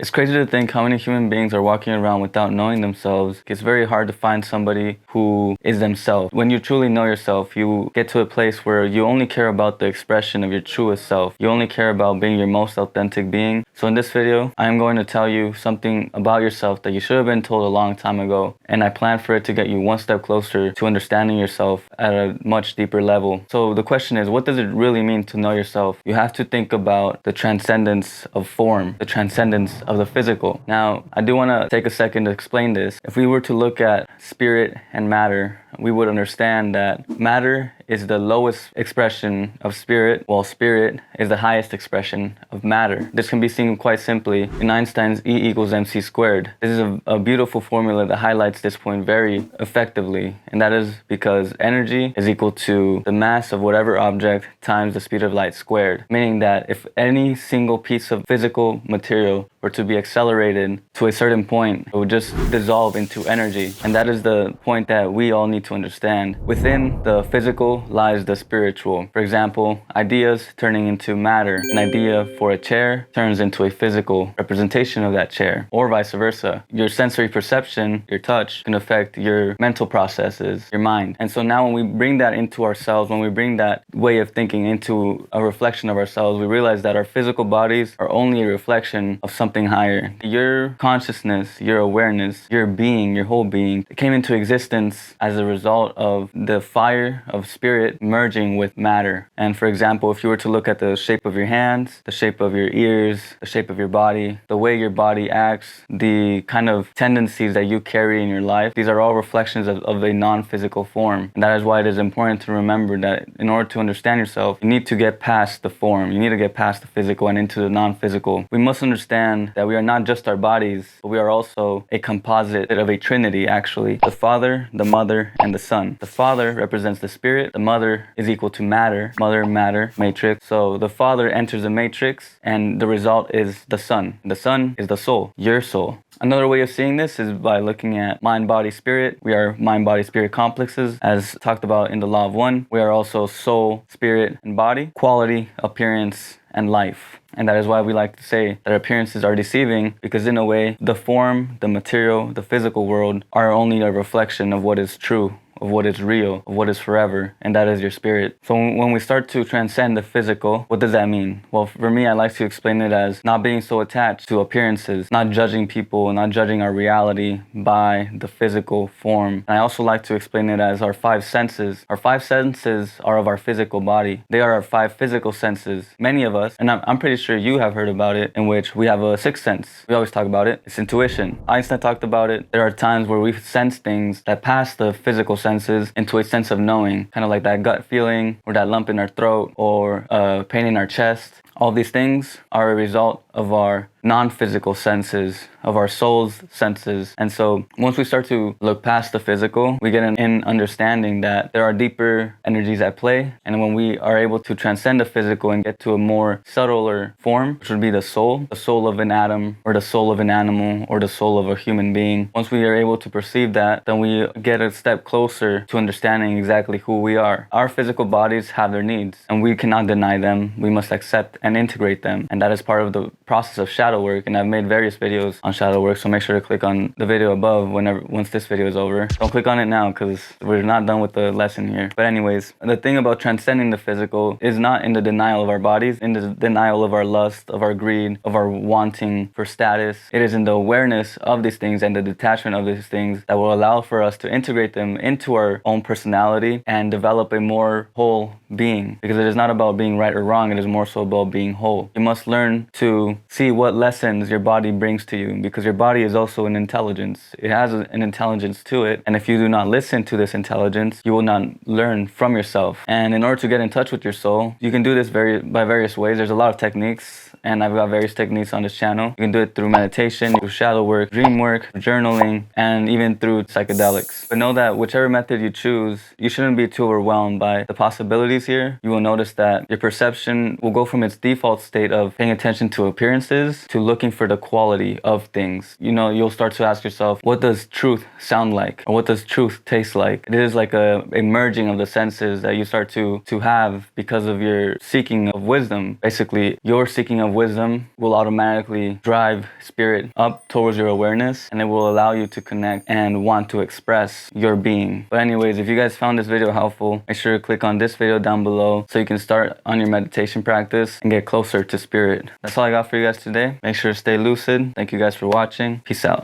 It's crazy to think how many human beings are walking around without knowing themselves. It's very hard to find somebody who is themselves. When you truly know yourself, you get to a place where you only care about the expression of your truest self. You only care about being your most authentic being. So in this video, I am going to tell you something about yourself that you should have been told a long time ago. And I plan for it to get you one step closer to understanding yourself at a much deeper level. So the question is, what does it really mean to know yourself? You have to think about the transcendence of form, the transcendence of the physical. Now, I do want to take a second to explain this. If we were to look at spirit and matter, we would understand that matter is the lowest expression of spirit, while spirit is the highest expression of matter. This can be seen quite simply in Einstein's E equals mc squared. This is a beautiful formula that highlights this point very effectively, and that is because energy is equal to the mass of whatever object times the speed of light squared, meaning that if any single piece of physical material were to be accelerated to a certain point, it would just dissolve into energy. And that is the point that we all need to understand. Within the physical lies the spiritual. For example, ideas turning into matter. An idea for a chair turns into a physical representation of that chair, or vice versa. Your sensory perception, your touch, can affect your mental processes, your mind. And so now when we bring that into ourselves, when we bring that way of thinking into a reflection of ourselves, we realize that our physical bodies are only a reflection of something higher. Your consciousness, your awareness, your being, your whole being came into existence as a result of the fire of spirit merging with matter. And for example, if you were to look at the shape of your hands, the shape of your ears, the shape of your body, the way your body acts, the kind of tendencies that you carry in your life, these are all reflections of a non-physical form. And that is why it is important to remember that in order to understand yourself, you need to get past the form. You need to get past the physical and into the non-physical. We must understand that we are not just our bodies, but we are also a composite of a trinity, actually. The Father, the Mother, and the Son. The Father represents the Spirit. The Mother is equal to matter. Mother, matter, matrix. So the Father enters the matrix, and the result is the Son. The Son is the soul, your soul. Another way of seeing this is by looking at mind, body, spirit. We are mind, body, spirit complexes, as talked about in the Law of One. We are also soul, spirit, and body. Quality, appearance, and life. And that is why we like to say that appearances are deceiving, because in a way, the form, the material, the physical world are only a reflection of what is true, of what is real, of what is forever, and that is your spirit. So when we start to transcend the physical, what does that mean? Well, for me, I like to explain it as not being so attached to appearances, not judging people, not judging our reality by the physical form. And I also like to explain it as our five senses. Our five senses are of our physical body. They are our five physical senses. Many of us, and I'm pretty sure you have heard about it, in which we have a sixth sense. We always talk about it. It's intuition. Einstein talked about it. There are times where we sense things that pass the physical senses into a sense of knowing, kind of like that gut feeling or that lump in our throat or pain in our chest. All these things are a result of our non-physical senses, of our soul's senses. And so once we start to look past the physical, we get an understanding that there are deeper energies at play. And when we are able to transcend the physical and get to a more subtler form, which would be the soul of an atom, or the soul of an animal, or the soul of a human being, once we are able to perceive that, then we get a step closer to understanding exactly who we are. Our physical bodies have their needs, and we cannot deny them. We must accept and integrate them. And that is part of the process of shadow work. And I've made various videos on shadow work, so make sure to click on the video above once this video is over. Don't click on it now, because we're not done with the lesson here. But anyways, the thing about transcending the physical is not in the denial of our bodies, in the denial of our lust, of our greed, of our wanting for status. It is in the awareness of these things and the detachment of these things that will allow for us to integrate them into our own personality and develop a more whole being. Because it is not about being right or wrong, it is more so about being whole. You must learn to see what lessons your body brings to you, because your body is also an intelligence. It has an intelligence to it, and if you do not listen to this intelligence, you will not learn from yourself. And in order to get in touch with your soul, you can do this by various ways. There's a lot of techniques, and I've got various techniques on this channel. You can do it through meditation, through shadow work, dream work, journaling, and even through psychedelics. But know that whichever method you choose, you shouldn't be too overwhelmed by the possibilities here. You will notice that your perception will go from its default state of paying attention to appearances to looking for the quality of things. You'll start to ask yourself, what does truth sound like? Or what does truth taste like? It is like a merging of the senses that you start to have because of your seeking of wisdom. Basically, your seeking of of wisdom will automatically drive spirit up towards your awareness, and it will allow you to connect and want to express your being. But anyways, if you guys found this video helpful, make sure to click on this video down below so you can start on your meditation practice and get closer to spirit. That's all I got for you guys today. Make sure to stay lucid. Thank you guys for watching. Peace out.